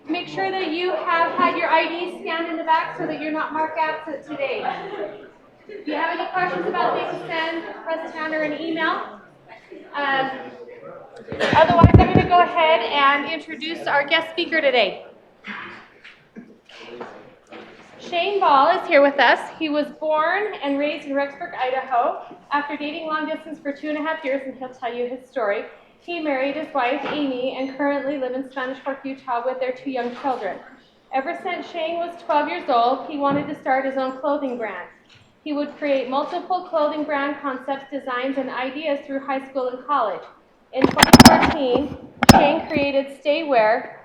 Make sure that you have had your ID scanned in the back so that you're not marked absent today. If you have any questions about things, send press hand or an email. Otherwise, I'm going to go ahead and introduce our guest speaker today. Shane Ball is here with us. He was born and raised in Rexburg, Idaho. After dating long distance for 2.5 years, and he'll tell you his story, he married his wife, Aimee, and currently live in Spanish Fork, Utah with their 2 young children. Ever since Shane was 12 years old, he wanted to start his own clothing brand. He would create multiple clothing brand concepts, designs, and ideas through high school and college. In 2014, Shane created Staywear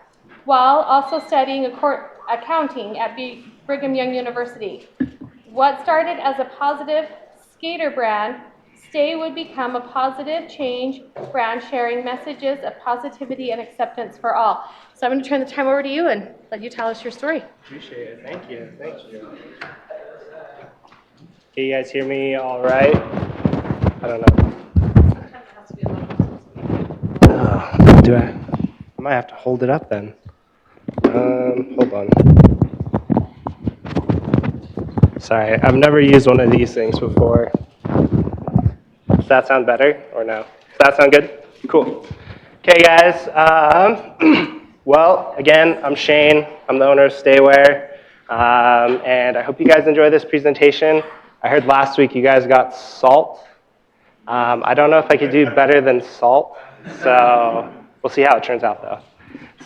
while also studying accounting at Brigham Young University. What started as a positive skater brand, Stay would become a positive change brand sharing messages of positivity and acceptance for all. So I'm going to turn the time over to you and let you tell us your story. Appreciate it. Thank you. Thank you. Can you guys hear me all right? I don't know. Do I might have to hold it up then. Hold on. Sorry, I've never used one of these things before. Does that sound better or no? Does that sound good? Cool. Okay, guys. Well, again, I'm Shane. I'm the owner of Staywear. And I hope you guys enjoy this presentation. I heard last week you guys got salt. I don't know if I could do better than salt. So we'll see how it turns out, though.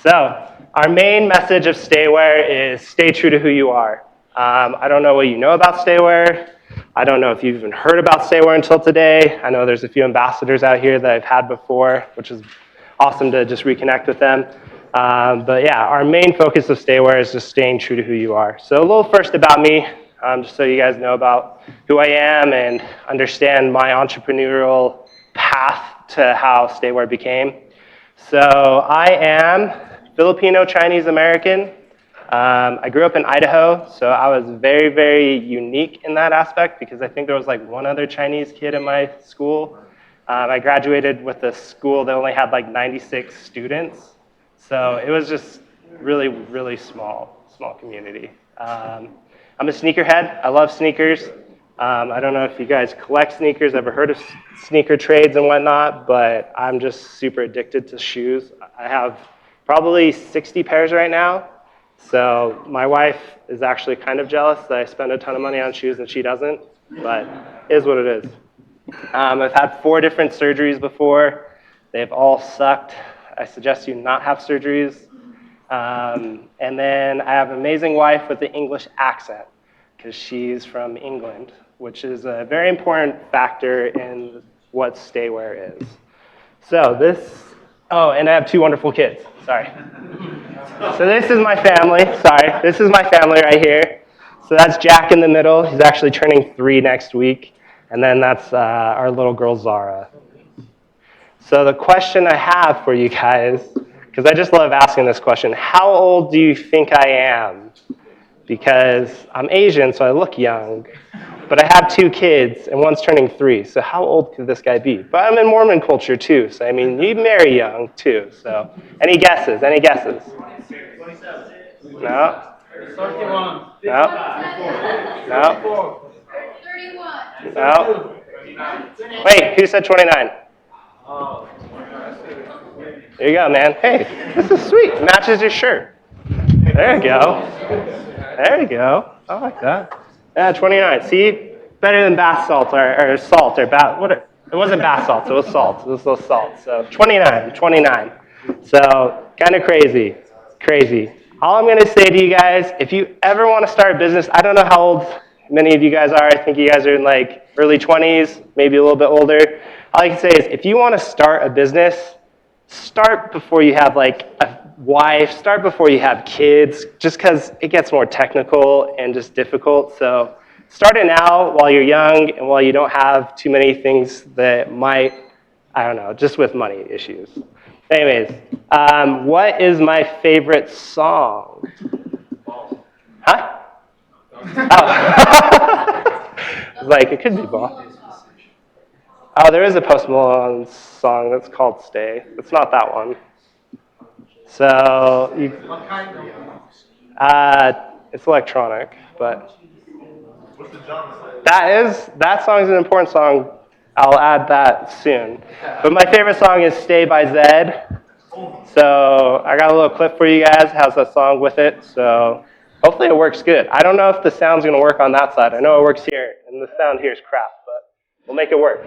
So our main message of Staywear is stay true to who you are. I don't know what you know about Staywear. I don't know if you've even heard about Staywear until today. I know there's a few ambassadors out here that I've had before, which is awesome to just reconnect with them. But yeah, our main focus of Staywear is just staying true to who you are. So a little first about me, just so you guys know about who I am and understand my entrepreneurial path to how Staywear became. So I am Filipino Chinese American. I grew up in Idaho, so I was very, very unique in that aspect because I think there was like one other Chinese kid in my school. I graduated with a school that only had like 96 students, so it was just really, really small community. I'm a sneakerhead. I love sneakers. I don't know if you guys collect sneakers, ever heard of sneaker trades and whatnot, but I'm just super addicted to shoes. I have probably 60 pairs right now. So my wife is actually kind of jealous that I spend a ton of money on shoes and she doesn't, but it is what it is. I've had 4 different surgeries before. They've all sucked. I suggest you not have surgeries. And then I have an amazing wife with an English accent because she's from England, which is a very important factor in what Staywear is. So and I have 2 wonderful kids, sorry. So this is my family, this is my family right here. So that's Jack in the middle, he's actually turning 3 next week. And then that's our little girl, Zara. So the question I have for you guys, because I just love asking this question, how old do you think I am? Because I'm Asian, so I look young. But I have 2 kids, and one's turning 3, so how old could this guy be? But I'm in Mormon culture, too, so I mean, you marry young, too, so. Any guesses? Any guesses? 27. No? 31. No? No? 31. No? Wait, who said 29? There you go, man. Hey, this is sweet. Matches your shirt. There you go. There you go. I like that. Yeah, 29. See? Better than bath salt or salt or bath. It wasn't bath salt. It was salt. It was little salt. So 29. So kind of crazy. Crazy. All I'm going to say to you guys, if you ever want to start a business, I don't know how old many of you guys are. I think you guys are in like early 20s, maybe a little bit older. All I can say is if you want to start a business, start before you have like a wife, start before you have kids, just because it gets more technical and just difficult. So start it now while you're young and while you don't have too many things that might, I don't know, just with money issues. Anyways, what is my favorite song? Huh? Oh. It's like, it could be Ball. Oh, there is a Post Malone song that's called Stay. It's not that one. So What kind of? it's electronic, but What's the genre? that song is an important song. I'll add that soon. But my favorite song is "Stay" by Zed. So I got a little clip for you guys. Has that song with it. So hopefully it works good. I don't know if the sound's gonna work on that side. I know it works here, and the sound here is crap, but we'll make it work.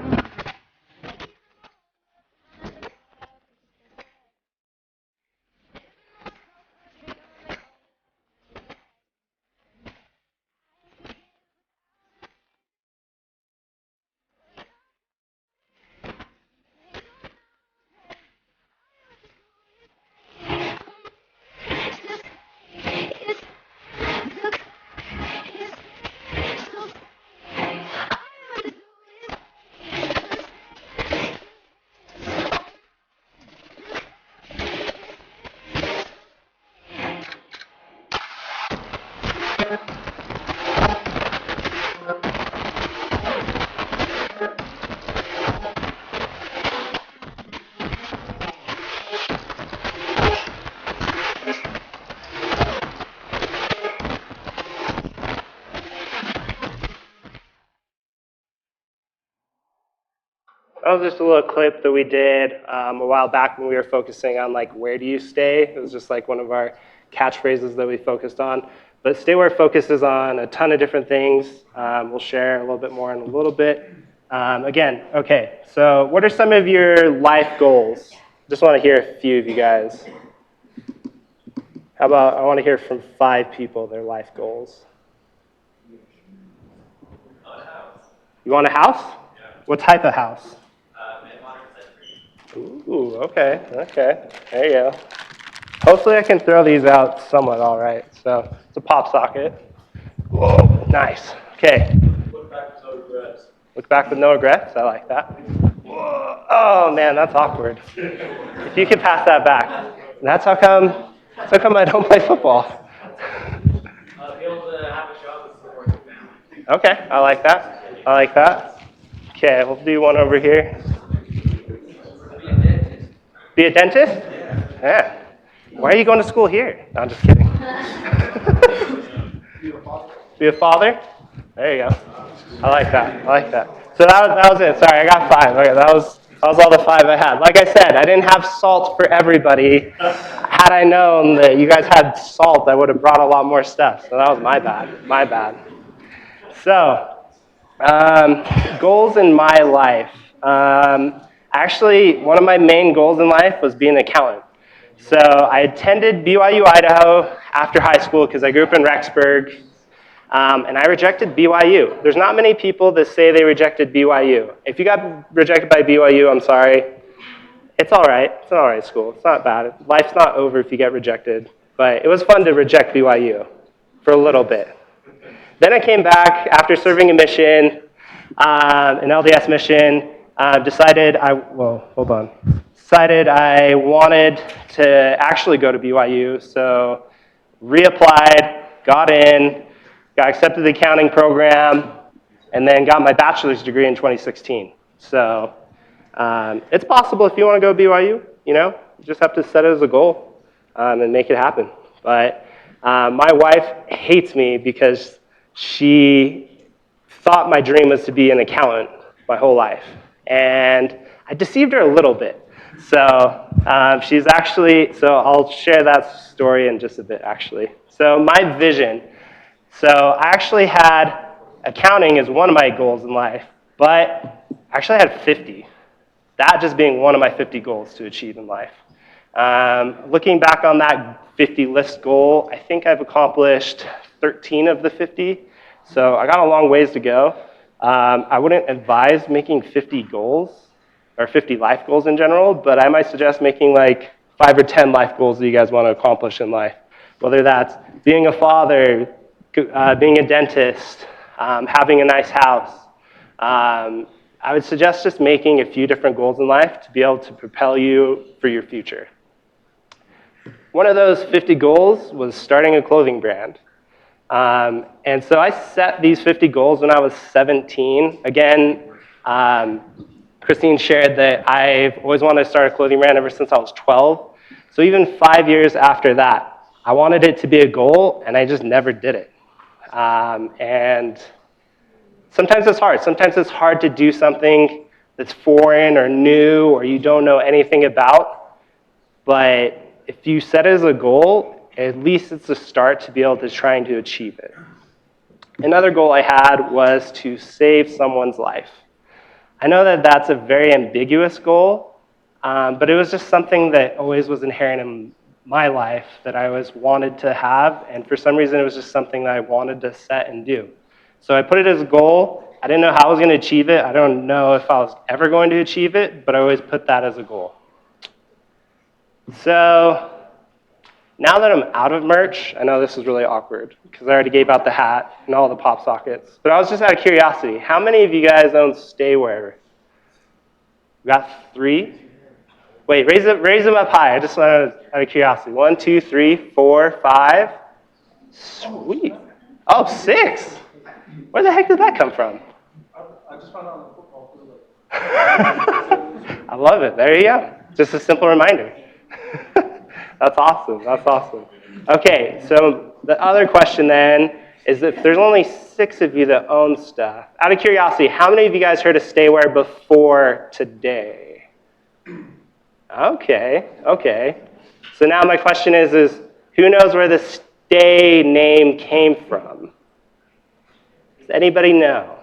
That was just a little clip that we did a while back when we were focusing on like where do you stay. It was just like one of our catchphrases that we focused on. But Stay Where focuses on a ton of different things. We'll share a little bit more in a little bit. Again, okay, so what are some of your life goals? Just want to hear a few of you guys. How about I want to hear from 5 people their life goals. You want a house? Yeah. What type of house? Mid-modern century. Ooh, okay. There you go. Hopefully I can throw these out somewhat all right. So it's a pop socket. Whoa, nice. Okay. Look back with no regrets. Look back with no regrets. I like that. Whoa. Oh man, that's awkward. If you could pass that back. And that's how come I don't play football. Be able to have a job and support your family. Okay, I like that. Okay, we'll do one over here. Be a dentist. Be a dentist? Yeah. Why are you going to school here? No, I'm just kidding. Be a father? There you go. I like that. So that was it. Sorry, I got 5. Okay, that was all the 5 I had. Like I said, I didn't have salt for everybody. Had I known that you guys had salt, I would have brought a lot more stuff. So that was my bad. So, goals in my life. Actually, one of my main goals in life was being an accountant. So I attended BYU, Idaho after high school because I grew up in Rexburg, and I rejected BYU. There's not many people that say they rejected BYU. If you got rejected by BYU, I'm sorry. It's all right. It's an all right school. It's not bad. Life's not over if you get rejected. But it was fun to reject BYU for a little bit. Then I came back after serving a mission, an LDS mission, decided I wanted to actually go to BYU, so reapplied, got in, got accepted to the accounting program, and then got my bachelor's degree in 2016. So it's possible if you want to go to BYU, you just have to set it as a goal and make it happen. But my wife hates me because she thought my dream was to be an accountant my whole life. And I deceived her a little bit. So she's actually, so I'll share that story in just a bit, actually. So my vision, so I actually had accounting as one of my goals in life, but I actually had 50. That just being one of my 50 goals to achieve in life. Looking back on that 50 list goal, I think I've accomplished 13 of the 50. So I got a long ways to go. I wouldn't advise making 50 goals or 50 life goals in general, but I might suggest making like 5 or 10 life goals that you guys want to accomplish in life. Whether that's being a father, being a dentist, having a nice house. I would suggest just making a few different goals in life to be able to propel you for your future. One of those 50 goals was starting a clothing brand. And so I set these 50 goals when I was 17. Again, Christine shared that I've always wanted to start a clothing brand ever since I was 12. So even 5 years after that, I wanted it to be a goal, and I just never did it. And sometimes it's hard. Sometimes it's hard to do something that's foreign or new or you don't know anything about. But if you set it as a goal, at least it's a start to be able to trying to achieve it. Another goal I had was to save someone's life. I know that that's a very ambiguous goal, but it was just something that always was inherent in my life that I always wanted to have, and for some reason it was just something that I wanted to set and do. So I put it as a goal. I didn't know how I was going to achieve it. I don't know if I was ever going to achieve it, but I always put that as a goal. So now that I'm out of merch, I know this is really awkward because I already gave out the hat and all the pop sockets, but I was just out of curiosity. How many of you guys own Staywear? We got 3? Wait, raise them up high. I just wanted out of curiosity. 1, 2, 3, 4, 5. Sweet. Oh, 6. Where the heck did that come from? I just found out on the football field. I love it. There you go. Just a simple reminder. That's awesome. That's awesome. Okay, so the other question then is if there's only 6 of you that own stuff. Out of curiosity, how many of you guys heard of Staywear before today? Okay. So now my question is who knows where the Stay name came from? Does anybody know?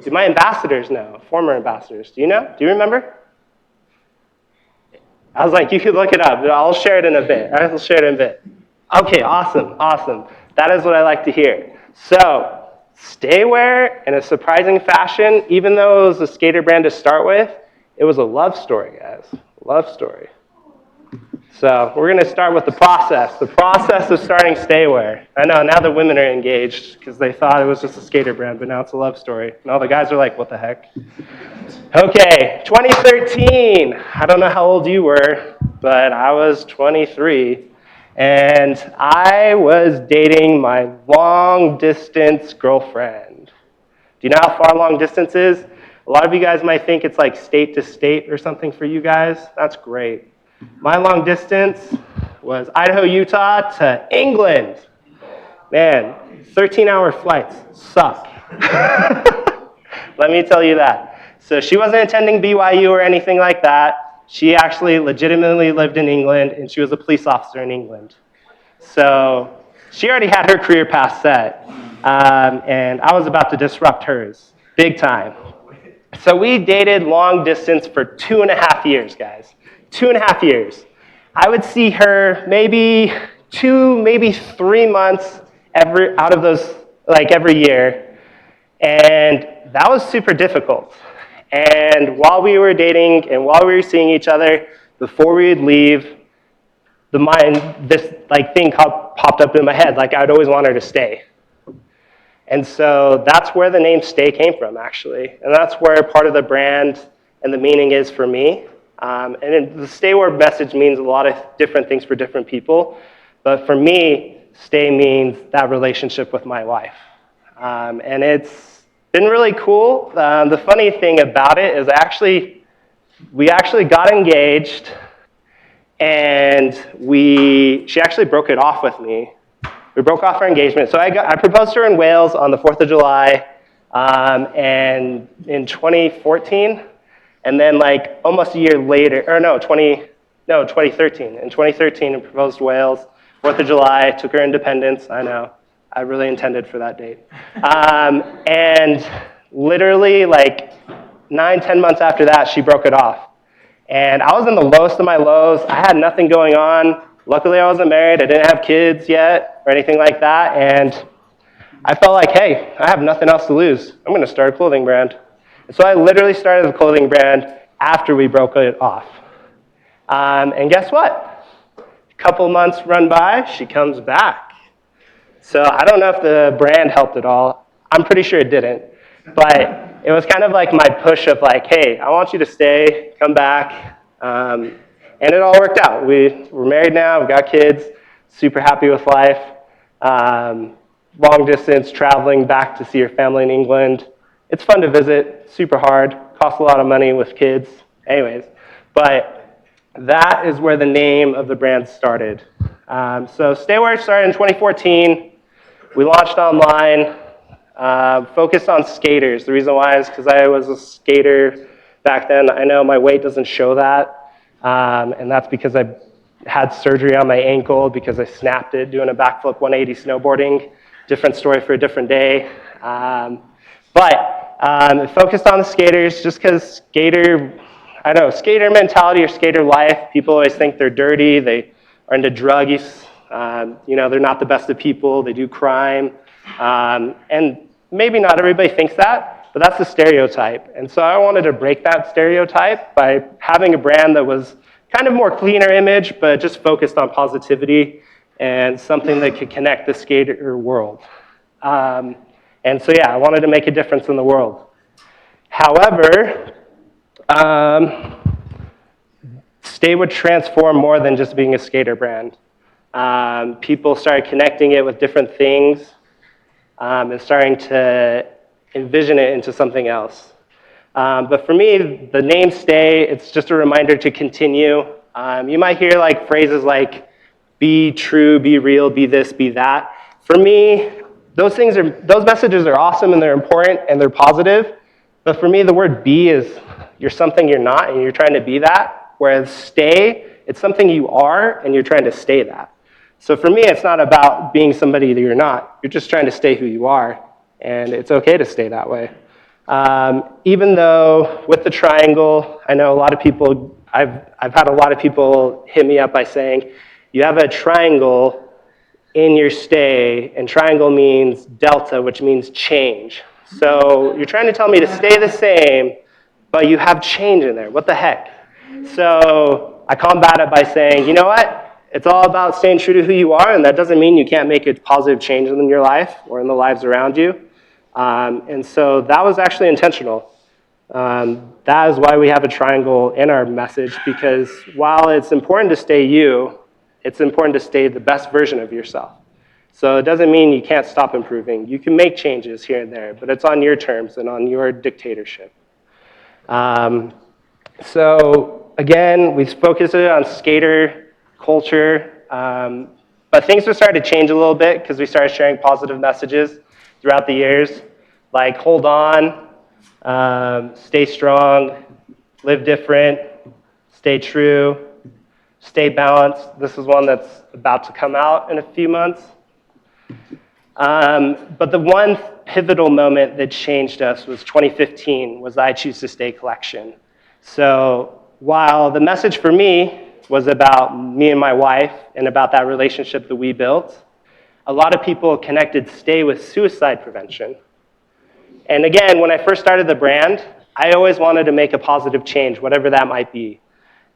Do my ambassadors know? Former ambassadors. Do you know? Do you remember? I was like, you could look it up. I'll share it in a bit. Okay, awesome. That is what I like to hear. So, Staywear, in a surprising fashion, even though it was a skater brand to start with, it was a love story, guys. Love story. So, we're going to start with the process of starting Staywear. I know, now the women are engaged because they thought it was just a skater brand, but now it's a love story. And all the guys are like, what the heck? Okay, 2013. I don't know how old you were, but I was 23. And I was dating my long-distance girlfriend. Do you know how far long distance is? A lot of you guys might think it's like state to state or something for you guys. That's great. My long distance was Idaho, Utah to England. Man, 13-hour flights suck. Let me tell you that. So she wasn't attending BYU or anything like that. She actually legitimately lived in England, and she was a police officer in England. So she already had her career path set, and I was about to disrupt hers, big time. So we dated long distance for 2.5 years, guys. 2.5 years. I would see her maybe 2, maybe 3 months out of those, like every year. And that was super difficult. And while we were dating and while we were seeing each other, before we would leave, this thing popped up in my head, like I'd always want her to stay. And so that's where the name Stay came from, actually. And that's where part of the brand and the meaning is for me. And the Staywear message means a lot of different things for different people. But for me, Stay means that relationship with my wife. And it's been really cool. The funny thing about it is we actually got engaged, and she actually broke it off with me. We broke off our engagement. So I proposed to her in Wales on the 4th of July, and in 2014. And then like almost a year later, 2013. In 2013, I proposed to Wales, 4th of July, took her independence. I know, I really intended for that date. And literally like 9-10 months after that, she broke it off. And I was in the lowest of my lows. I had nothing going on. Luckily, I wasn't married. I didn't have kids yet or anything like that. And I felt like, hey, I have nothing else to lose. I'm going to start a clothing brand. And so I literally started the clothing brand after we broke it off. And guess what? A couple months run by, she comes back. So I don't know if the brand helped at all. I'm pretty sure it didn't. But it was kind of like my push of like, hey, I want you to stay, come back. And it all worked out. We're married now, we've got kids, super happy with life. Long distance, traveling back to see your family in England. It's fun to visit, super hard, costs a lot of money with kids. Anyways, but that is where the name of the brand started. So Staywear started in 2014. We launched online, focused on skaters. The reason why is because I was a skater back then. I know my weight doesn't show that, and that's because I had surgery on my ankle because I snapped it doing a backflip 180 snowboarding. Different story for a different day. But focused on the skaters just because skater mentality or skater life, people always think they're dirty, they are into druggies, they're not the best of people, they do crime. And maybe not everybody thinks that, but that's the stereotype. And so I wanted to break that stereotype by having a brand that was kind of more cleaner image, but just focused on positivity and something that could connect the skater world. And so, yeah, I wanted to make a difference in the world. However, Stay would transform more than just being a skater brand. People started connecting it with different things and starting to envision it into something else. But for me, the name Stay, it's just a reminder to continue. You might hear like phrases like be true, be real, be this, be that. For me, those messages are awesome and they're important and they're positive. But for me, the word be is you're something you're not and you're trying to be that. Whereas stay, it's something you are and you're trying to stay that. So for me, it's not about being somebody that you're not. You're just trying to stay who you are. And it's okay to stay that way. Even though with the triangle, I know a lot of people, I've had a lot of people hit me up by saying, you have a triangle in your stay, and triangle means delta, which means change. So you're trying to tell me to stay the same, but you have change in there. What the heck? So I combat it by saying, you know what? It's all about staying true to who you are, and that doesn't mean you can't make a positive change in your life or in the lives around you. And so that was actually intentional. That is why we have a triangle in our message, because while it's important to stay you, it's important to stay the best version of yourself. So it doesn't mean you can't stop improving. You can make changes here and there, but it's on your terms and on your dictatorship. So again, we focused on skater culture, but things have started to change a little bit because we started sharing positive messages throughout the years, like hold on, stay strong, live different, stay true, stay balanced. This is one that's about to come out in a few months. But the one pivotal moment that changed us was 2015, was the I Choose to Stay collection. So while the message for me was about me and my wife and about that relationship that we built, a lot of people connected Stay with suicide prevention. And again, when I first started the brand, I always wanted to make a positive change, whatever that might be.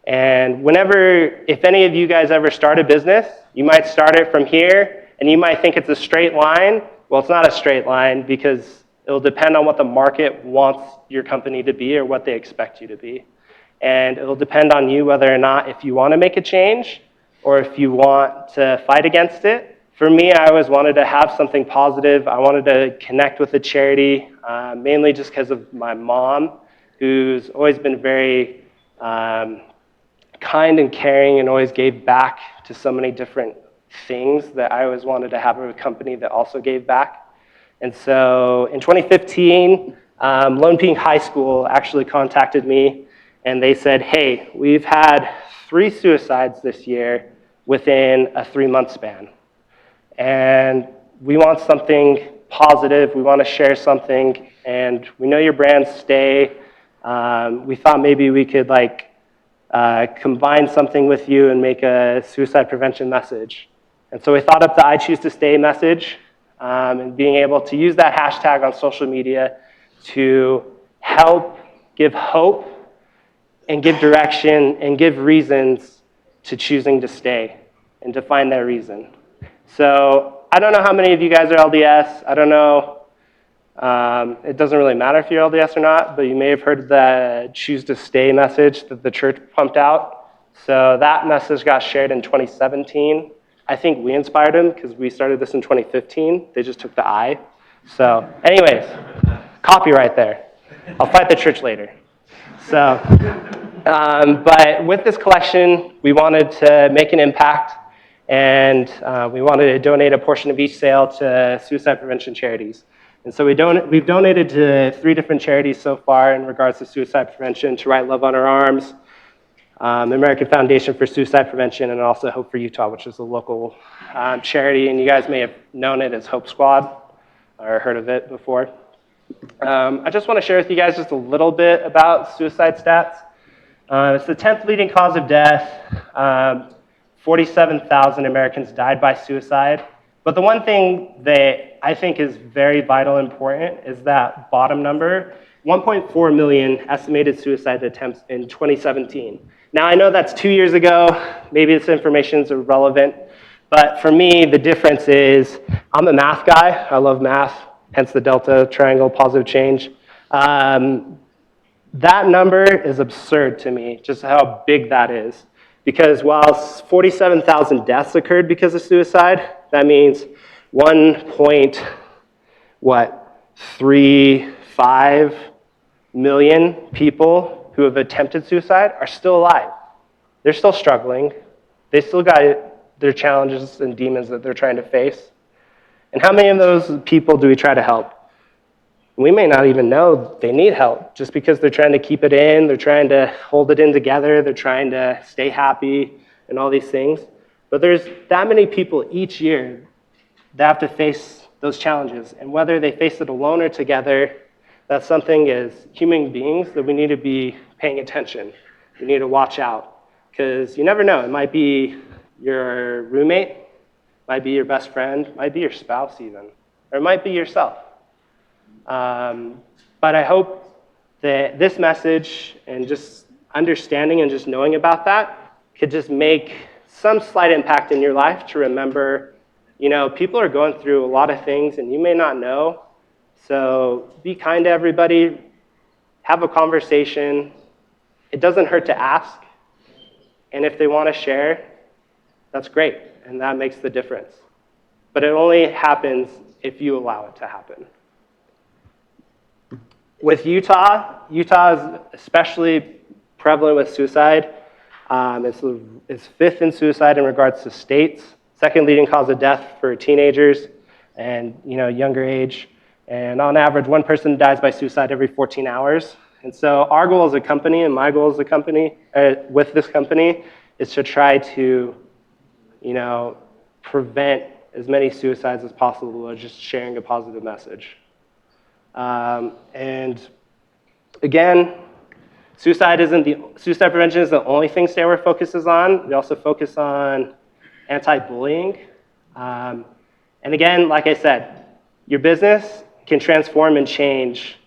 And if any of you guys ever start a business, you might start it from here, and you might think it's a straight line. Well, it's not a straight line because it'll depend on what the market wants your company to be or what they expect you to be. And it'll depend on you whether or not if you want to make a change or if you want to fight against it. For me, I always wanted to have something positive. I wanted to connect with a charity, mainly just because of my mom, who's always been very kind and caring and always gave back to so many different things that I always wanted to have a company that also gave back. And so in 2015, Lone Peak High School actually contacted me and they said, hey, we've had 3 suicides this year within a 3-month span. And we want something positive, we want to share something, and we know your brand Stay. We thought maybe we could combine something with you and make a suicide prevention message. And so we thought up the I Choose to Stay message and being able to use that hashtag on social media to help give hope and give direction and give reasons to choosing to stay and to find that reason. So I don't know how many of you guys are LDS. I don't know. It doesn't really matter if you're LDS or not, but you may have heard the Choose to Stay message that the church pumped out. So that message got shared in 2017. I think we inspired them because we started this in 2015. They just took the I. So anyways, copyright there. I'll fight the church later. So But with this collection, we wanted to make an impact, and we wanted to donate a portion of each sale to suicide prevention charities. And so we've donated to 3 different charities so far in regards to suicide prevention: To Write Love on Our Arms, the American Foundation for Suicide Prevention, and also Hope for Utah, which is a local charity, and you guys may have known it as Hope Squad or heard of it before. I just want to share with you guys just a little bit about suicide stats. It's the 10th leading cause of death. 47,000 Americans died by suicide. But the one thing that I think is very vital and important is that bottom number: 1.4 million estimated suicide attempts in 2017. Now, I know that's 2 years ago. Maybe this information is irrelevant. But for me, the difference is I'm a math guy. I love math, hence the delta triangle, positive change. That number is absurd to me, just how big that is. Because while 47,000 deaths occurred because of suicide, that means 1.35 million people who have attempted suicide are still alive. They're still struggling. They still got their challenges and demons that they're trying to face. And how many of those people do we try to help? We may not even know they need help just because they're trying to keep it in, they're trying to hold it in together, they're trying to stay happy and all these things. But there's that many people each year that have to face those challenges. And whether they face it alone or together, that's something as human beings that we need to be paying attention. We need to watch out, because you never know. It might be your roommate, might be your best friend, might be your spouse even, or it might be yourself. But I hope that this message and just understanding and just knowing about that could just make some slight impact in your life to remember, people are going through a lot of things and you may not know. So be kind to everybody, have a conversation. It doesn't hurt to ask. And if they want to share, that's great. And that makes the difference. But it only happens if you allow it to happen. With Utah is especially prevalent with suicide. It's 5th in suicide in regards to states, 2nd leading cause of death for teenagers and younger age. And on average, 1 person dies by suicide every 14 hours. And so our goal as a company, and my goal as a company, with this company, is to try to, prevent as many suicides as possible by just sharing a positive message. And again, suicide prevention is the only thing Stairway focuses on. We also focus on anti-bullying. And again, like I said, your business can transform and change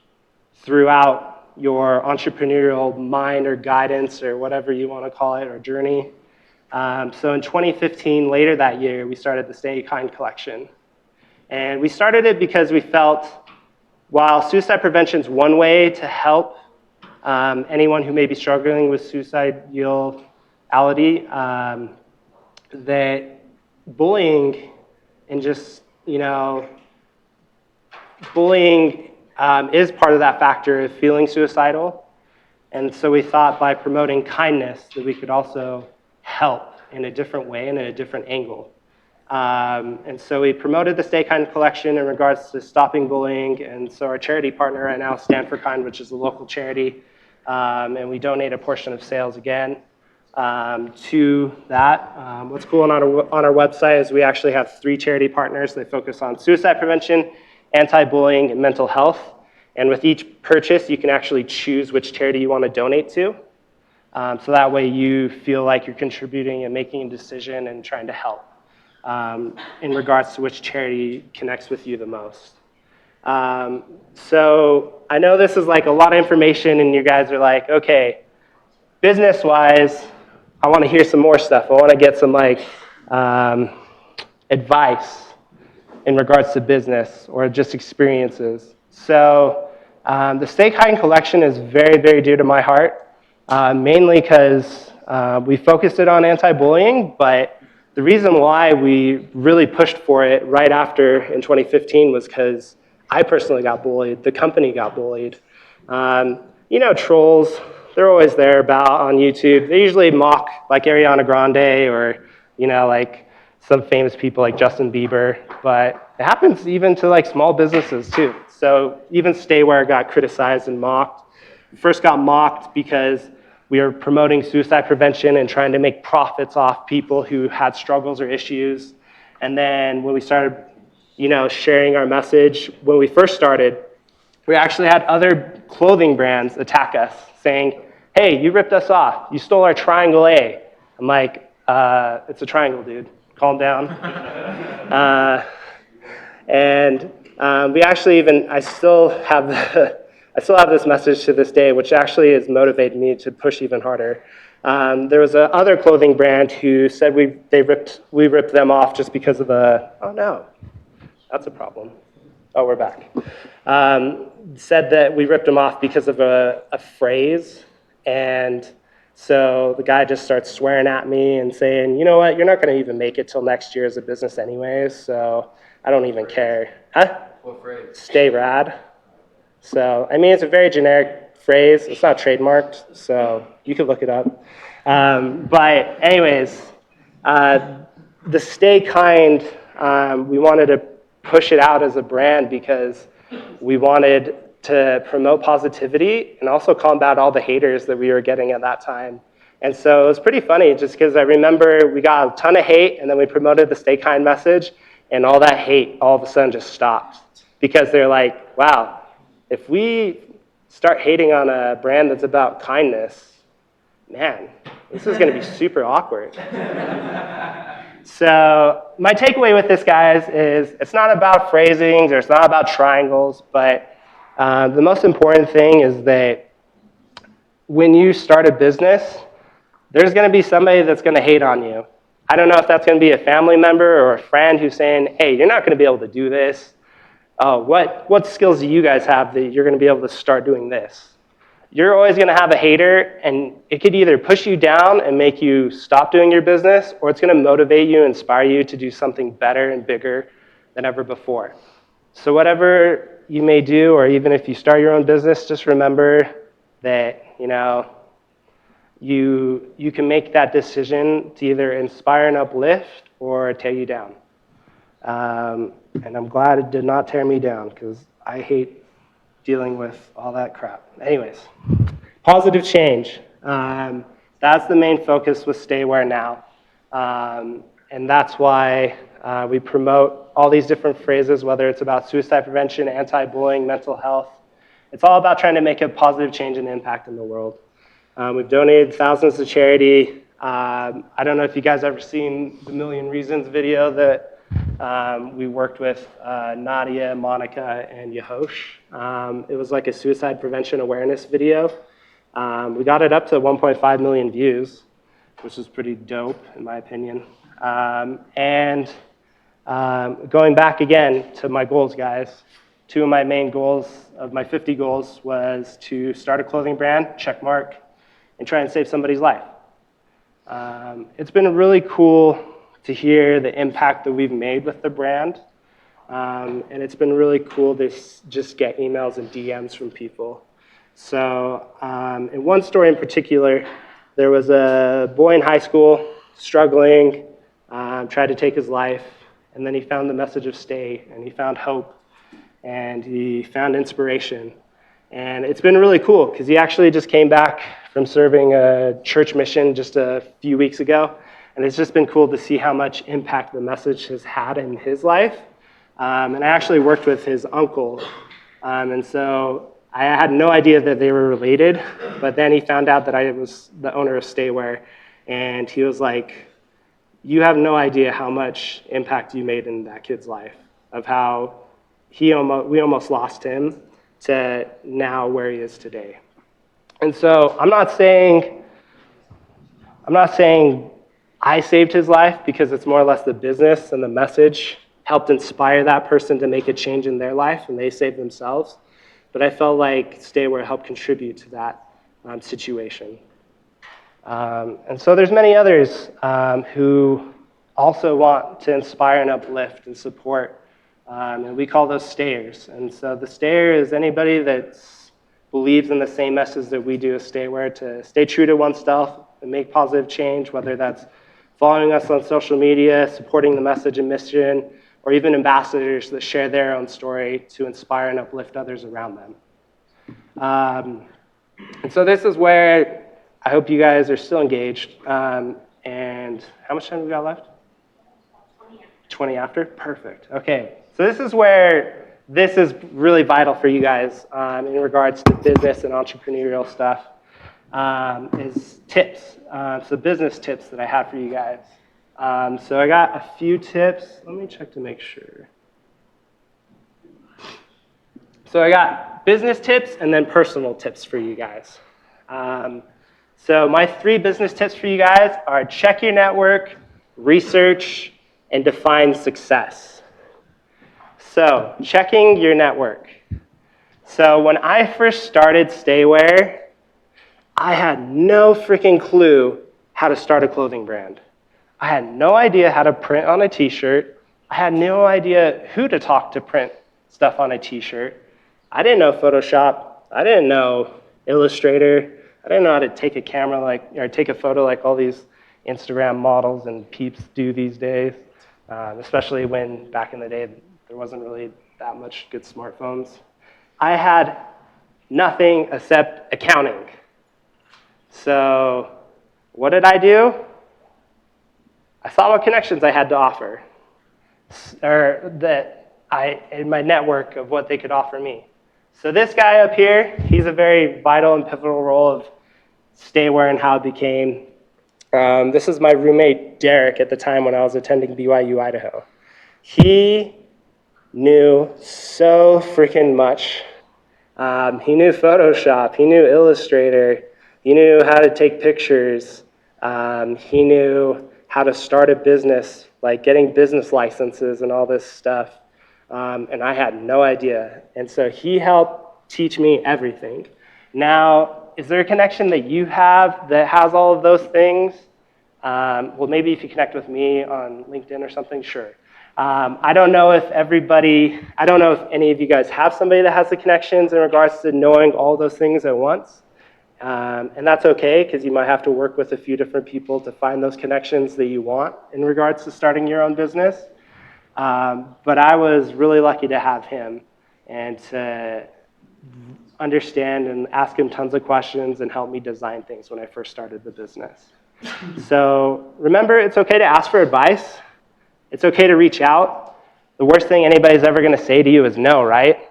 throughout your entrepreneurial mind or guidance or whatever you want to call it, or journey. So in 2015, later that year, we started the Stay Kind collection. And we started it because we felt, while suicide prevention is one way to help anyone who may be struggling with suicidality, that bullying and just, bullying is part of that factor of feeling suicidal. And so we thought by promoting kindness that we could also help in a different way and in a different angle. And so we promoted the Stay Kind collection in regards to stopping bullying. And so our charity partner right now is Stand for Kind, which is a local charity. And we donate a portion of sales again to that. What's cool on our website is we actually have 3 charity partners. They focus on suicide prevention, anti-bullying, and mental health. And with each purchase, you can actually choose which charity you want to donate to. So that way you feel like you're contributing and making a decision and trying to help in regards to which charity connects with you the most. So I know this is like a lot of information and you guys are like, okay, business-wise, I want to hear some more stuff. I want to get some advice in regards to business or just experiences. So the Stay Kind collection is very, very dear to my heart. Mainly because we focused it on anti-bullying, but the reason why we really pushed for it right after in 2015 was because I personally got bullied, the company got bullied. Trolls, they're always there about on YouTube. They usually mock like Ariana Grande or, like some famous people like Justin Bieber, but it happens even to like small businesses too. So even Stayware got criticized and mocked. We first got mocked because we were promoting suicide prevention and trying to make profits off people who had struggles or issues. And then when we started, sharing our message, when we first started, we actually had other clothing brands attack us saying, hey, you ripped us off. You stole our triangle A. I'm like, it's a triangle, dude. Calm down. We actually I still have this message to this day, which actually has motivated me to push even harder. There was another clothing brand who said we ripped them off just because of oh no, that's a problem. Oh, we're back. Said that we ripped them off because of a phrase, and so the guy just starts swearing at me and saying, you know what, you're not going to even make it till next year as a business anyways, so I don't even care. Huh? What phrase? Stay rad. So, it's a very generic phrase. It's not trademarked, so you can look it up. But anyways, the Stay Kind, we wanted to push it out as a brand because we wanted to promote positivity and also combat all the haters that we were getting at that time. And so it was pretty funny just because I remember we got a ton of hate and then we promoted the Stay Kind message and all that hate all of a sudden just stopped because they're like, wow, if we start hating on a brand that's about kindness, man, this is going to be super awkward. So my takeaway with this, guys, is it's not about phrasings or it's not about triangles, but the most important thing is that when you start a business, there's going to be somebody that's going to hate on you. I don't know if that's going to be a family member or a friend who's saying, hey, you're not going to be able to do this. Oh, what skills do you guys have that you're going to be able to start doing this? You're always going to have a hater, and it could either push you down and make you stop doing your business, or it's going to motivate you, inspire you to do something better and bigger than ever before. So whatever you may do, or even if you start your own business, just remember that, you can make that decision to either inspire and uplift or tear you down. And I'm glad it did not tear me down because I hate dealing with all that crap. Anyways, positive change. That's the main focus with Stayware now. And that's why we promote all these different phrases, whether it's about suicide prevention, anti-bullying, mental health. It's all about trying to make a positive change and impact in the world. We've donated thousands to charity. I don't know if you guys ever seen the Million Reasons video that we worked with Nadia, Monica, and Yahosh. It was like a suicide prevention awareness video. We got it up to 1.5 million views, which is pretty dope, in my opinion. Going back again to my goals, guys, two of my main goals of my 50 goals was to start a clothing brand, check mark, and try and save somebody's life. It's been really cool to hear the impact that we've made with the brand. And it's been really cool to just get emails and DMs from people. So in one story in particular, there was a boy in high school struggling, tried to take his life, and then he found the message of Stay, and he found hope, and he found inspiration. And it's been really cool because he actually just came back from serving a church mission just a few weeks ago. And it's just been cool to see how much impact the message has had in his life. And I actually worked with his uncle. And so I had no idea that they were related. But then he found out that I was the owner of Stayware. And he was like, you have no idea how much impact you made in that kid's life, of how we almost lost him to now where he is today. And so I'm not saying I saved his life, because it's more or less the business and the message helped inspire that person to make a change in their life and they saved themselves. But I felt like Stayware helped contribute to that situation. And so there's many others who also want to inspire and uplift and support. And we call those stayers. And so the stayer is anybody that's believes in the same message that we do as Stayware, to stay true to oneself and make positive change, whether that's following us on social media, supporting the message and mission, or even ambassadors that share their own story to inspire and uplift others around them. And so this is where I hope you guys are still engaged. And how much time have we got left? 20 after? Perfect. Okay. So this is where this is really vital for you guys in regards to business and entrepreneurial stuff, is tips. So business tips that I have for you guys. So I got a few tips. Let me check to make sure. So I got business tips and then personal tips for you guys. So my 3 business tips for you guys are check your network, research, and define success. So checking your network. So when I first started Stayware, I had no freaking clue how to start a clothing brand. I had no idea how to print on a t-shirt. I had no idea who to talk to print stuff on a t-shirt. I didn't know Photoshop. I didn't know Illustrator. I didn't know how to take a camera or take a photo like all these Instagram models and peeps do these days, especially when back in the day there wasn't really that much good smartphones. I had nothing except accounting. So what did I do? I saw what connections I had to offer, or in my network of what they could offer me. So this guy up here, he's a very vital and pivotal role of Stayware and how it became. This is my roommate, Derek, at the time when I was attending BYU, Idaho. He knew so freaking much. He knew Photoshop, he knew Illustrator, he knew how to take pictures, he knew how to start a business, like getting business licenses and all this stuff. And I had no idea. And so he helped teach me everything. Now, is there a connection that you have that has all of those things? Well, maybe if you connect with me on LinkedIn or something, sure. I don't know if any of you guys have somebody that has the connections in regards to knowing all those things at once. And that's okay, because you might have to work with a few different people to find those connections that you want in regards to starting your own business. But I was really lucky to have him and to understand and ask him tons of questions and help me design things when I first started the business. So remember, it's okay to ask for advice. It's okay to reach out. The worst thing anybody's ever going to say to you is no, right?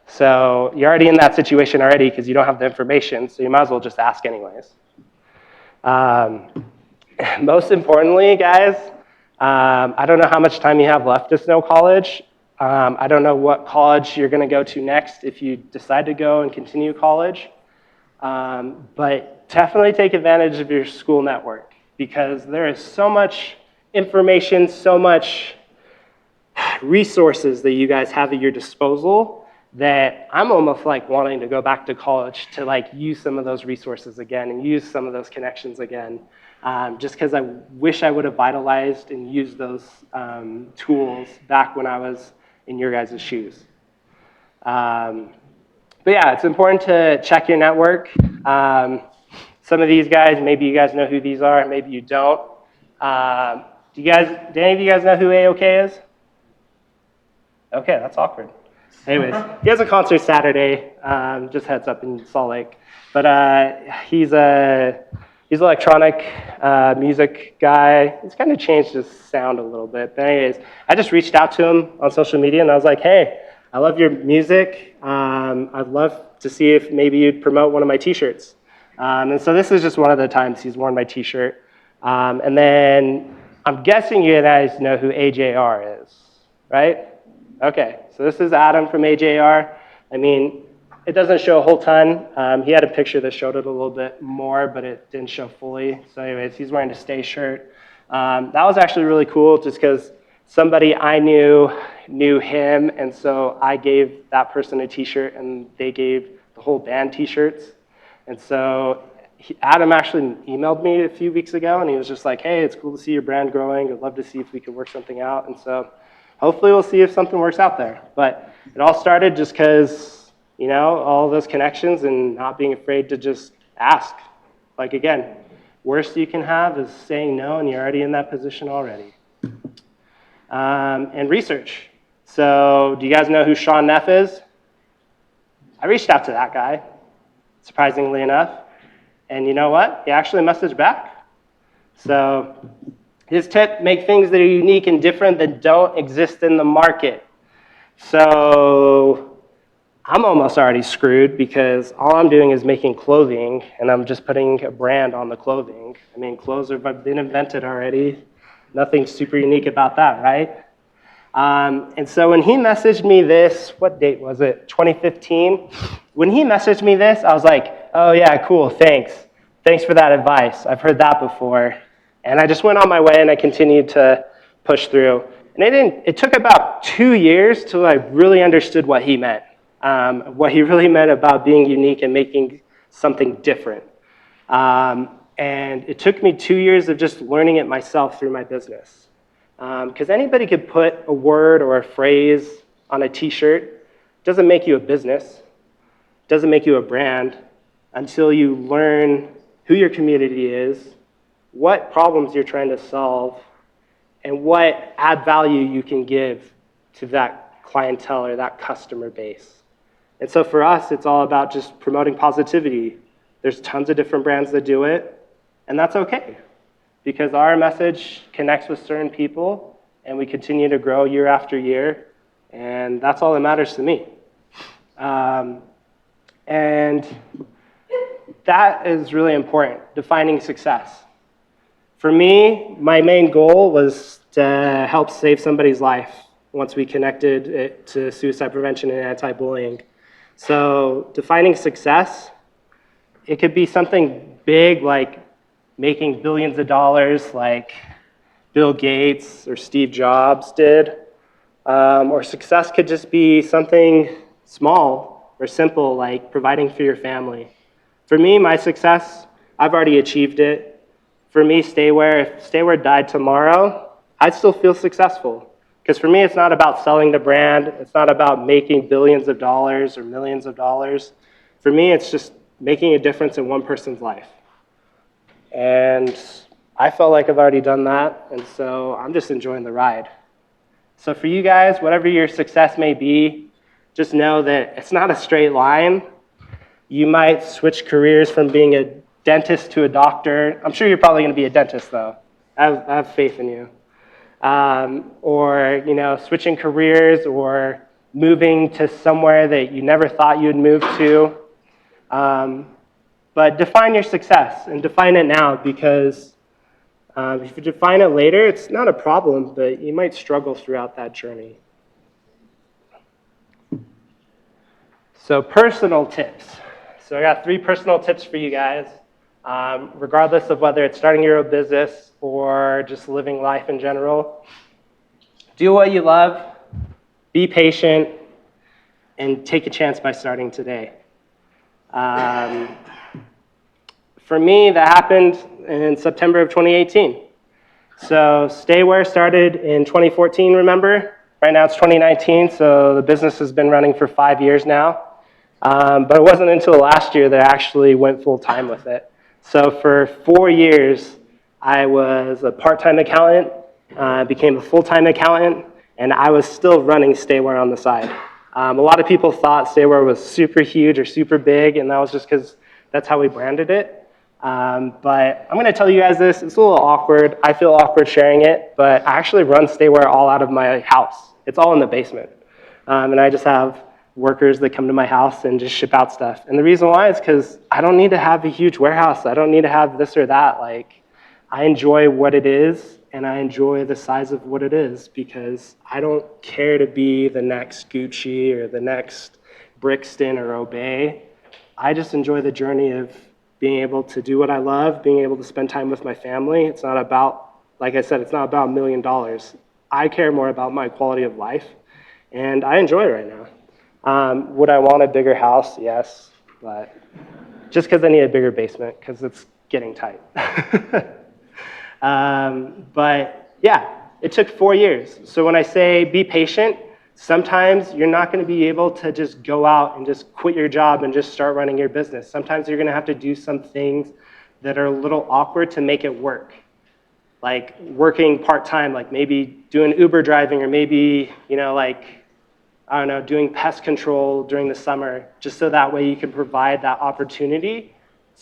So you're already in that situation already because you don't have the information, so you might as well just ask anyways. Most importantly, guys, I don't know how much time you have left to Snow College. I don't know what college you're going to go to next if you decide to go and continue college. But definitely take advantage of your school network, because there is so much information, so much resources that you guys have at your disposal that I'm almost like wanting to go back to college to like use some of those resources again and use some of those connections again, just because I wish I would have vitalized and used those tools back when I was in your guys' shoes. But yeah, it's important to check your network. Some of these guys, maybe you guys know who these are, maybe you don't. Do any of you guys know who A-OK is? Okay, that's awkward. Anyways, he has a concert Saturday, just heads up in Salt Lake. But he's an electronic music guy. He's kind of changed his sound a little bit. But anyways, I just reached out to him on social media and I was like, hey, I love your music. I'd love to see if maybe you'd promote one of my t-shirts. And so this is just one of the times he's worn my t-shirt. And then I'm guessing you guys know who AJR is, right? Okay, so this is Adam from AJR. I mean, it doesn't show a whole ton. He had a picture that showed it a little bit more, but it didn't show fully. So anyways, he's wearing a Stay shirt. That was actually really cool just because somebody I knew him, and so I gave that person a t-shirt and they gave the whole band t-shirts. And so Adam actually emailed me a few weeks ago and he was just like, hey, it's cool to see your brand growing. I'd love to see if we could work something out. And so hopefully we'll see if something works out there. But it all started just because all those connections and not being afraid to just ask. Like, again, worst you can have is saying no, and you're already in that position already. And research. So do you guys know who Sean Neff is? I reached out to that guy, surprisingly enough. And you know what? He actually messaged back. So his tip, make things that are unique and different that don't exist in the market. So I'm almost already screwed because all I'm doing is making clothing, and I'm just putting a brand on the clothing. I mean, clothes have been invented already. Nothing super unique about that, right? And so when he messaged me this, what date was it? 2015. When he messaged me this, I was like, oh yeah, cool, thanks. Thanks for that advice. I've heard that before. And I just went on my way and I continued to push through. And it took about 2 years till I really understood what he meant. What he really meant about being unique and making something different. And it took me 2 years of just learning it myself through my business. Because anybody could put a word or a phrase on a t-shirt. Doesn't make you a business. Doesn't make you a brand until you learn who your community is, what problems you're trying to solve, and what add value you can give to that clientele or that customer base. And so for us, it's all about just promoting positivity. There's tons of different brands that do it, and that's okay. Because our message connects with certain people, and we continue to grow year after year, and that's all that matters to me. And that is really important, defining success. For me, my main goal was to help save somebody's life once we connected it to suicide prevention and anti-bullying. So defining success, it could be something big like making billions of dollars like Bill Gates or Steve Jobs did. Or success could just be something small or simple like providing for your family. For me, my success, I've already achieved it. For me, if Stayware died tomorrow, I'd still feel successful. Because for me, it's not about selling the brand. It's not about making billions of dollars or millions of dollars. For me, it's just making a difference in one person's life. And I felt like I've already done that, and so I'm just enjoying the ride. So for you guys, whatever your success may be, just know that it's not a straight line. You might switch careers from being a dentist to a doctor. I'm sure you're probably going to be a dentist, though. I have faith in you. Or switching careers or moving to somewhere that you never thought you'd move to. But define your success and define it now, because if you define it later, it's not a problem, but you might struggle throughout that journey. So personal tips. So I got 3 personal tips for you guys, regardless of whether it's starting your own business or just living life in general. Do what you love, be patient, and take a chance by starting today. For me, that happened in September of 2018. So Stayware started in 2014, remember? Right now it's 2019, so the business has been running for 5 years now. But it wasn't until last year that I actually went full-time with it. So for 4 years, I was a part-time accountant, became a full-time accountant, and I was still running Stayware on the side. A lot of people thought Stayware was super huge or super big, and that was just because that's how we branded it. But I'm going to tell you guys this. It's a little awkward. I feel awkward sharing it, but I actually run Stayware all out of my house. It's all in the basement. And I just have workers that come to my house and just ship out stuff. And the reason why is because I don't need to have a huge warehouse. I don't need to have this or that. Like, I enjoy what it is, and I enjoy the size of what it is, because I don't care to be the next Gucci or the next Brixton or Obey. I just enjoy the journey of being able to do what I love, being able to spend time with my family. It's not about, like I said, it's not about $1 million. I care more about my quality of life, and I enjoy it right now. Would I want a bigger house? Yes, but just because I need a bigger basement, because it's getting tight. But yeah, it took 4 years. So when I say be patient, Sometimes you're not going to be able to just go out and just quit your job and just start running your business. Sometimes you're going to have to do some things that are a little awkward to make it work. Like working part-time, like maybe doing Uber driving, or maybe, I don't know, doing pest control during the summer, just so that way you can provide that opportunity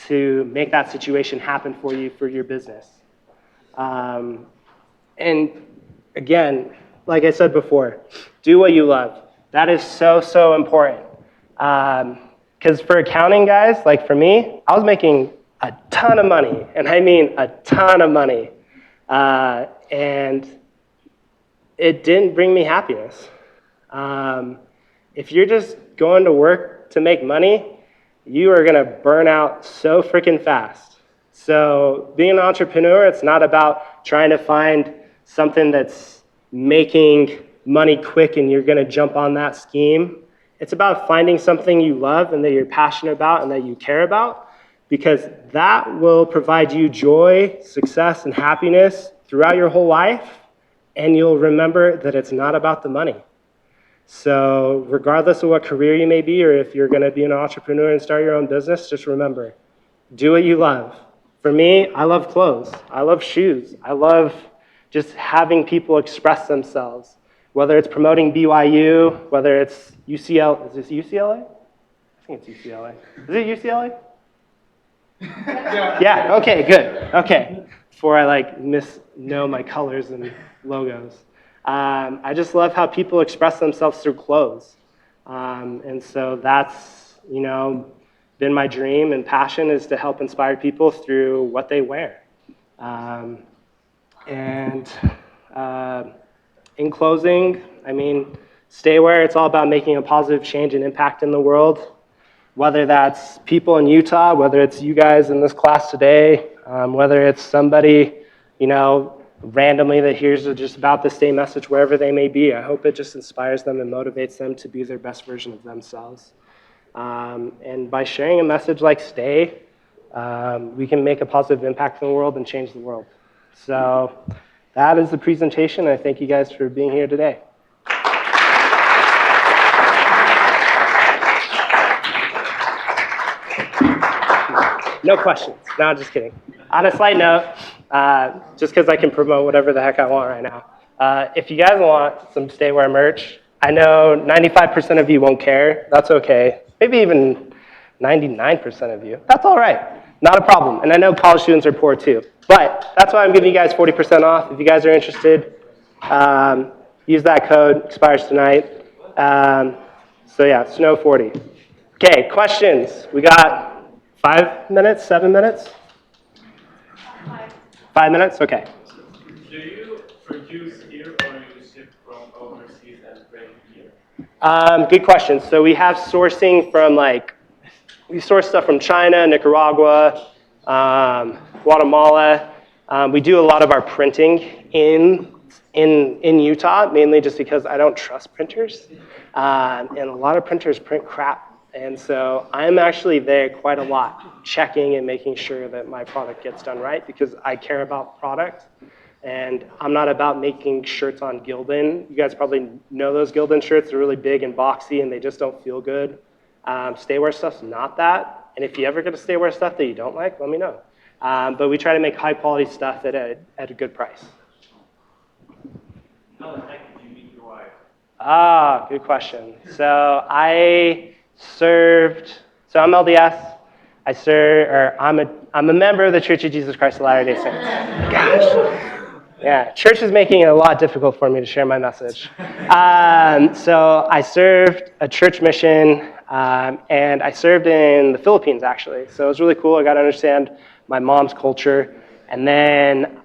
to make that situation happen for you for your business. And again, like I said before, do what you love. That is so, so important. Because for accounting guys, like for me, I was making a ton of money, and I mean a ton of money. And it didn't bring me happiness. If you're just going to work to make money, you are gonna burn out so freaking fast. So being an entrepreneur, it's not about trying to find something that's making money quick and you're gonna jump on that scheme. It's about finding something you love and that you're passionate about and that you care about, because that will provide you joy, success, and happiness throughout your whole life, and you'll remember that it's not about the money. So regardless of what career you may be, or if you're gonna be an entrepreneur and start your own business, just remember, do what you love. For me, I love clothes. I love shoes. I love just having people express themselves, whether it's promoting BYU, whether it's UCL, is this UCLA? I think it's UCLA. Is it UCLA? Yeah, okay, good, okay. Before I know my colors and logos. I just love how people express themselves through clothes. And so that's, been my dream and passion, is to help inspire people through what they wear. In closing, stay aware. It's all about making a positive change and impact in the world, whether that's people in Utah, whether it's you guys in this class today, whether it's somebody, randomly that hears just about the same message wherever they may be. I hope it just inspires them and motivates them to be their best version of themselves. And by sharing a message like stay, we can make a positive impact in the world and change the world. So that is the presentation. I thank you guys for being here today. No questions. No, I'm just kidding. On a slight note, just because I can promote whatever the heck I want right now, if you guys want some Staywear merch, I know 95% of you won't care. That's okay. Maybe even 99% of you. That's all right. Not a problem. And I know college students are poor too. But that's why I'm giving you guys 40% off. If you guys are interested, use that code. Expires tonight. So yeah, Snow40. Okay, questions. We got 5 minutes, 7 minutes? 5 minutes? Okay. Do you produce here or you ship from overseas and bring here? Good question. So we have sourcing from we source stuff from China, Nicaragua, Guatemala. We do a lot of our printing in Utah, mainly just because I don't trust printers. And a lot of printers print crap. And so I'm actually there quite a lot, checking and making sure that my product gets done right, because I care about product. And I'm not about making shirts on Gildan. You guys probably know those Gildan shirts. They're really big and boxy, and they just don't feel good. Staywear stuff's not that. And if you ever get a Staywear stuff that you don't like, let me know. But we try to make high-quality stuff at a good price. How the heck did you meet your wife? Good question. So I'm LDS. I'm a member of the Church of Jesus Christ of Latter-day Saints. Gosh. Yeah, church is making it a lot difficult for me to share my message. So I served a church mission, and I served in the Philippines, actually. So it was really cool. I got to understand my mom's culture. And then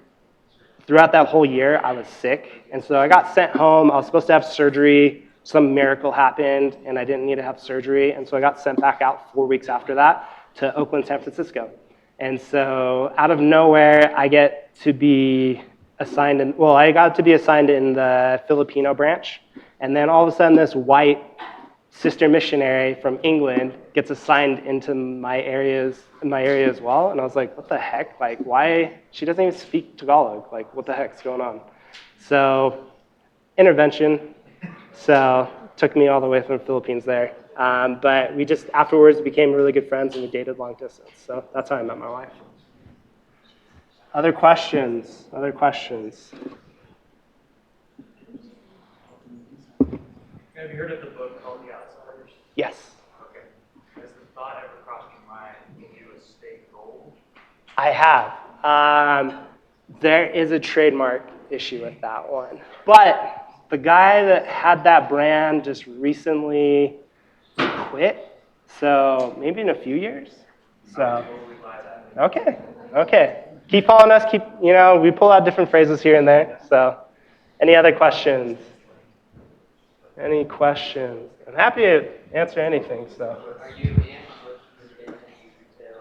throughout that whole year, I was sick. And so I got sent home. I was supposed to have surgery. Some miracle happened, and I didn't need to have surgery. And so I got sent back out 4 weeks after that to Oakland, San Francisco. And so out of nowhere, I get to be assigned in the Filipino branch. And then all of a sudden, this white sister missionary from England gets assigned into my area as well. And I was like, what the heck? Why? She doesn't even speak Tagalog. What the heck's going on? So intervention. So took me all the way from the Philippines there. But we just afterwards became really good friends and we dated long distance. So that's how I met my wife. Other questions? Other questions? Have you heard of the book called The Outsiders? Yes. Okay. Has the thought ever crossed your mind to give you a state goal? I have. There is a trademark issue with that one. But the guy that had that brand just recently quit. So maybe in a few years. So, okay. Okay. Keep following us. We pull out different phrases here and there. So, any other questions? Any questions? I'm happy to answer anything. So. Are you in with retail?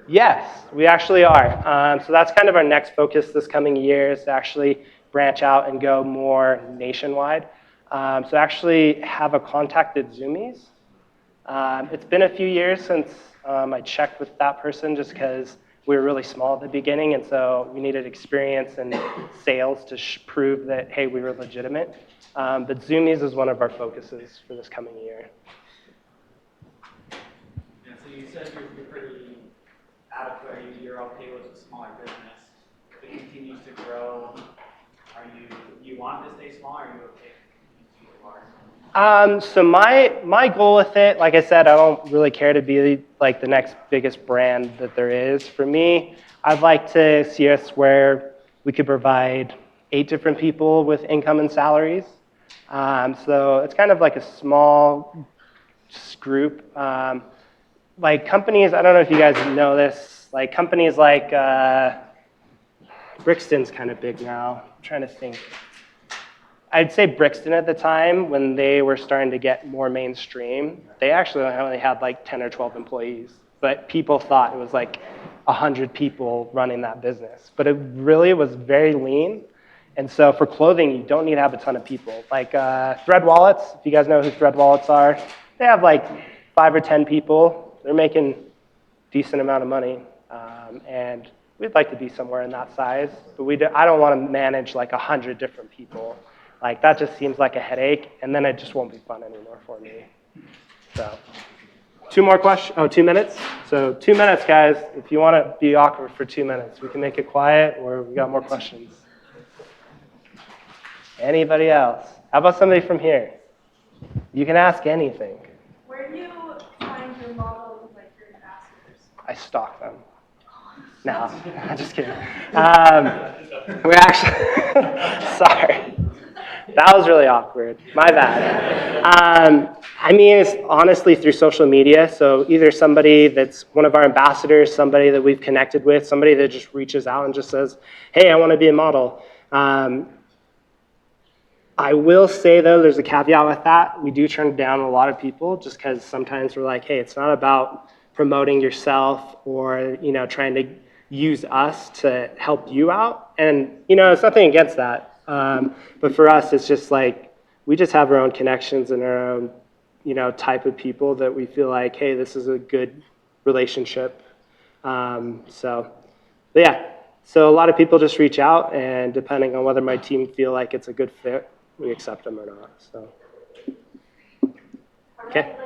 Yes, we actually are. So that's kind of our next focus this coming year is to actually branch out and go more nationwide. So actually have a contacted Zoomies. It's been a few years since I checked with that person just because we were really small at the beginning, and so we needed experience and sales to prove that, hey, we were legitimate. But Zoomies is one of our focuses for this coming year. Yeah, so you said you're pretty adequate, you're okay with a smaller business. If it continues to grow, you want to stay small, or are you okay if you are? So my goal with it, like I said, I don't really care to be like the next biggest brand that there is. For me, I'd like to see us where we could provide 8 different people with income and salaries. So it's kind of like a small group. Like companies, I don't know if you guys know this, like companies like Brixton's kind of big now. I'm trying to think. I'd say Brixton at the time, when they were starting to get more mainstream, they actually only had like 10 or 12 employees. But people thought it was like 100 people running that business. But it really was very lean. And so for clothing, you don't need to have a ton of people. Like Thread Wallets, if you guys know who Thread Wallets are, they have like 5 or 10 people. They're making a decent amount of money. And we'd like to be somewhere in that size. But I don't want to manage like 100 different people. Like that just seems like a headache, and then it just won't be fun anymore for me. So 2 more questions. Oh, 2 minutes? So 2 minutes, guys. If you want to be awkward for 2 minutes, we can make it quiet, or we got more questions. Anybody else? How about somebody from here? You can ask anything. Where do you find your models, like your ambassadors? I stalk them. No, I'm just kidding. We actually, sorry. That was really awkward. My bad. I mean, it's honestly through social media. So either somebody that's one of our ambassadors, somebody that we've connected with, somebody that just reaches out and just says, hey, I want to be a model. I will say, though, there's a caveat with that. We do turn down a lot of people just because sometimes we're like, hey, it's not about promoting yourself or, trying to use us to help you out. And, it's nothing against that. But for us, it's just like, we just have our own connections and our own, type of people that we feel like, hey, this is a good relationship. So a lot of people just reach out, and depending on whether my team feel like it's a good fit, we accept them or not. So, okay.